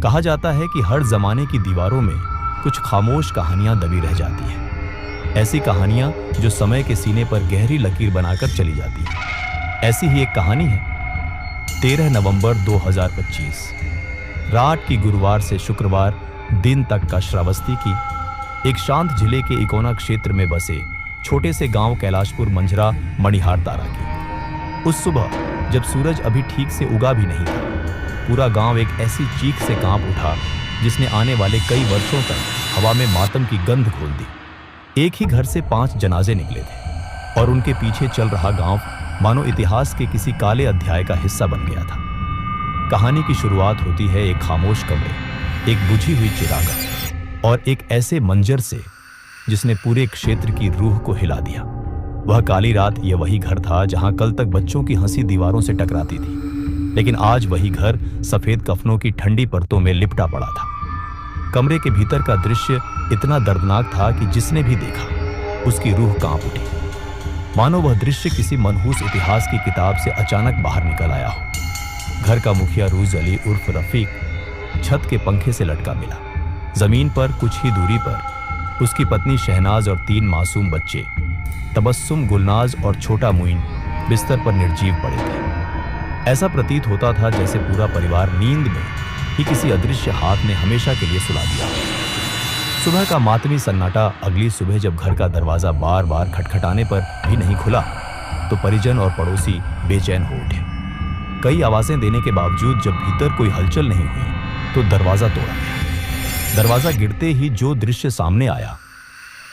कहा जाता है कि हर जमाने की दीवारों में कुछ खामोश कहानियां दबी रह जाती हैं। ऐसी कहानियां जो समय के सीने पर गहरी लकीर बनाकर चली जाती हैं। ऐसी ही एक कहानी है 13 नवंबर 2025 रात की गुरुवार से शुक्रवार दिन तक का श्रावस्ती की एक शांत जिले के इकोना क्षेत्र में बसे छोटे से गांव कैलाशपुर मंझरा मणिहार तारा की। उस सुबह जब सूरज अभी ठीक से उगा भी नहीं था, पूरा गांव एक ऐसी चीख से कांप उठा जिसने आने वाले कई वर्षों तक हवा में मातम की गंध घोल दी। एक ही घर से 5 जनाजे निकले थे और उनके पीछे चल रहा गांव मानो इतिहास के किसी काले अध्याय का हिस्सा बन गया था। कहानी की शुरुआत होती है एक खामोश कमरे, एक बुझी हुई चिराग और एक ऐसे मंजर से जिसने पूरे क्षेत्र की रूह को हिला दिया। वह काली रात ये वही घर था जहां कल तक बच्चों की हंसी दीवारों से टकराती थी, लेकिन आज वही घर सफेद कफनों की ठंडी परतों में लिपटा पड़ा था। कमरे के भीतर का दृश्य इतना दर्दनाक था कि जिसने भी देखा उसकी रूह कांप उठी, मानो वह दृश्य किसी मनहूस इतिहास की किताब से अचानक बाहर निकल आया हो। घर का मुखिया रूज अली उर्फ रफीक छत के पंखे से लटका मिला। जमीन पर कुछ ही दूरी पर उसकी पत्नी शहनाज और 3 मासूम बच्चे तबस्सुम, गुलनाज और छोटा मुइन बिस्तर पर निर्जीव पड़े थे। ऐसा प्रतीत होता था जैसे पूरा परिवार नींद में ही किसी अदृश्य हाथ ने हमेशा के लिए सुला दिया। सुबह का मातमी सन्नाटा अगली सुबह जब घर का दरवाजा बार बार खटखटाने पर भी नहीं खुला तो परिजन और पड़ोसी बेचैन हो उठे। कई आवाजें देने के बावजूद जब भीतर कोई हलचल नहीं हुई तो दरवाजा तोड़ा गया। दरवाजा गिरते ही जो दृश्य सामने आया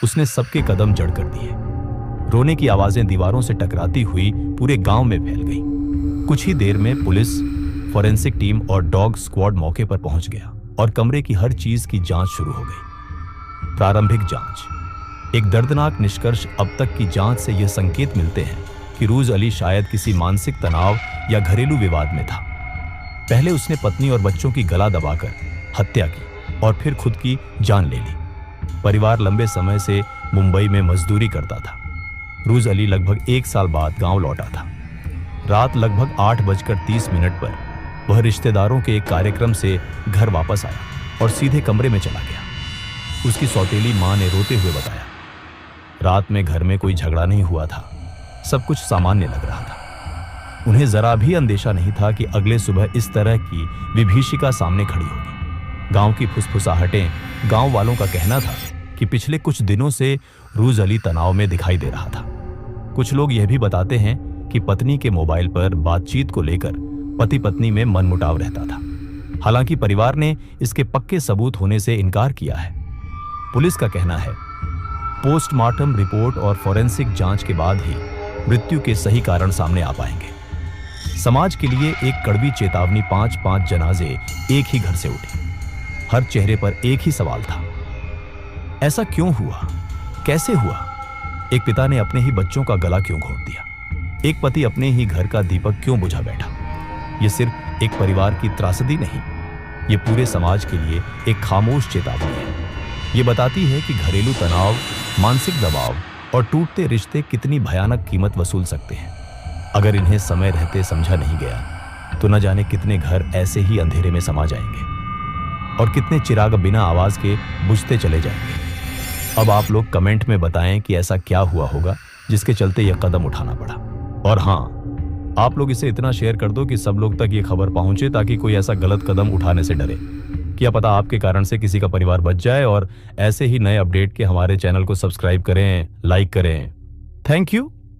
उसने सबके कदम जड़ कर दिए। रोने की आवाजें दीवारों से टकराती हुई पूरे गांव में फैल गईं। कुछ ही देर में पुलिस, फॉरेंसिक टीम और डॉग स्क्वाड मौके पर पहुंच गया और कमरे की हर चीज की जांच शुरू हो गई। प्रारंभिक जांच। एक दर्दनाक निष्कर्ष अब तक की जांच से यह संकेत मिलते हैं कि रूज अली शायद किसी मानसिक तनाव या घरेलू विवाद में था। पहले उसने पत्नी और बच्चों की गला दबाकर हत्या की और फिर खुद की जान ले ली। परिवार लंबे समय से मुंबई में मजदूरी करता था। रूज अली लगभग 1 साल बाद गांव लौटा था। रात लगभग 8:30 पर वह रिश्तेदारों के एक कार्यक्रम से घर वापस आया और सीधे कमरे में चला गया। उसकी सौतेली मां ने रोते हुए बताया, रात में घर में कोई झगड़ा नहीं हुआ था, सब कुछ सामान्य लग रहा था। उन्हें जरा भी अंदेशा नहीं था कि अगले सुबह इस तरह की विभीषिका सामने खड़ी होगी। गांव की फुसफुसाहटें, गांव वालों का कहना था कि पिछले कुछ दिनों से रूज अली तनाव में दिखाई दे रहा था। कुछ लोग यह भी बताते हैं कि पत्नी के मोबाइल पर बातचीत को लेकर पति पत्नी में मनमुटाव रहता था। हालांकि परिवार ने इसके पक्के सबूत होने से इनकार किया है। पुलिस का कहना है पोस्टमार्टम रिपोर्ट और फॉरेंसिक जांच के बाद ही मृत्यु के सही कारण सामने आ पाएंगे। समाज के लिए एक कड़वी चेतावनी 5-5 जनाजे एक ही घर से उठे। हर चेहरे पर एक ही सवाल था, ऐसा क्यों हुआ, कैसे हुआ? एक पिता ने अपने ही बच्चों का गला क्यों घोंट दिया? एक पति अपने ही घर का दीपक क्यों बुझा बैठा? यह सिर्फ एक परिवार की त्रासदी नहीं, ये पूरे समाज के लिए एक खामोश चेतावनी है। ये बताती है कि घरेलू तनाव, मानसिक दबाव और टूटते रिश्ते कितनी भयानक कीमत वसूल सकते हैं। अगर इन्हें समय रहते समझा नहीं गया तो न जाने कितने घर ऐसे ही अंधेरे में समा जाएंगे और कितने चिराग बिना आवाज के बुझते चले जाएंगे। अब आप लोग कमेंट में बताएं कि ऐसा क्या हुआ होगा जिसके चलते यह कदम उठाना पड़ा। और हाँ, आप लोग इसे इतना शेयर कर दो कि सब लोग तक ये खबर पहुंचे, ताकि कोई ऐसा गलत कदम उठाने से डरे। क्या पता आपके कारण से किसी का परिवार बच जाए। और ऐसे ही नए अपडेट के हमारे चैनल को सब्सक्राइब करें, लाइक करें। Thank you.